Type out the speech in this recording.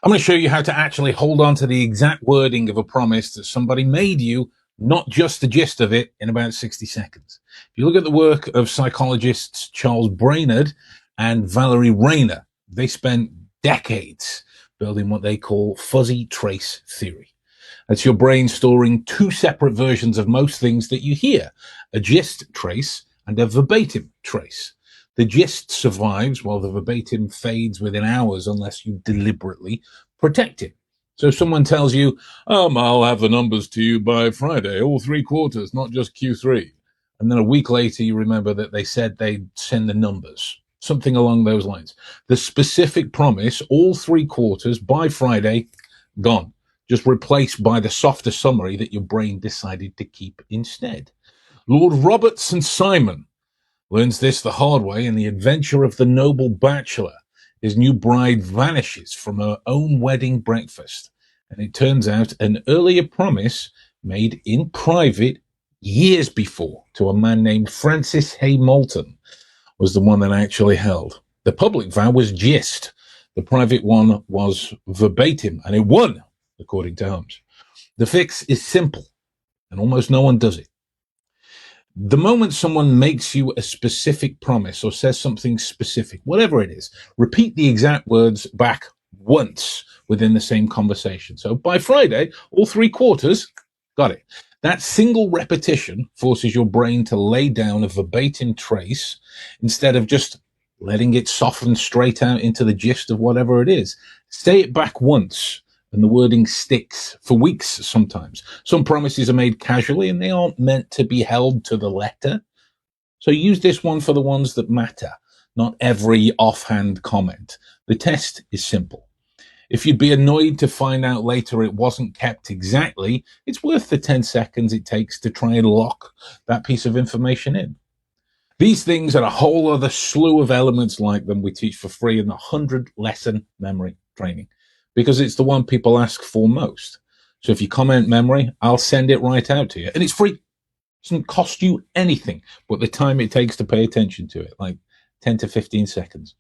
I'm going to show you how to actually hold on to the exact wording of a promise that somebody made you, not just the gist of it, in about 60 seconds. If you look at the work of psychologists Charles Brainerd and Valerie Rayner, they spent decades building what they call fuzzy trace theory. That's your brain storing two separate versions of most things that you hear, a gist trace and a verbatim trace. The gist survives while the verbatim fades within hours unless you deliberately protect it. So if someone tells you, I'll have the numbers to you by Friday, all three quarters, not just Q3. And then a week later, you remember that they said they'd send the numbers, something along those lines. The specific promise, all three quarters by Friday, gone, just replaced by the softer summary that your brain decided to keep instead. Lord Robertson Simon learns this the hard way in The Adventure of the Noble Bachelor. His new bride vanishes from her own wedding breakfast, and it turns out an earlier promise made in private years before to a man named Francis Hay Moulton was the one that actually held. The public vow was gist. The private one was verbatim, and it won, according to Holmes. The fix is simple, and almost no one does it. The moment someone makes you a specific promise or says something specific, whatever it is, repeat the exact words back once within the same conversation. So by Friday, all three quarters, got it. That single repetition forces your brain to lay down a verbatim trace instead of just letting it soften straight out into the gist of whatever it is. Say it back once and the wording sticks for weeks sometimes. Some promises are made casually and they aren't meant to be held to the letter. So use this one for the ones that matter, not every offhand comment. The test is simple. If you'd be annoyed to find out later it wasn't kept exactly, it's worth the 10 seconds it takes to try and lock that piece of information in. These things and a whole other slew of elements like them we teach for free in the 100-lesson memory training, because it's the one people ask for most. So if you comment memory, I'll send it right out to you. And it's free. It doesn't cost you anything but the time it takes to pay attention to it, like 10 to 15 seconds.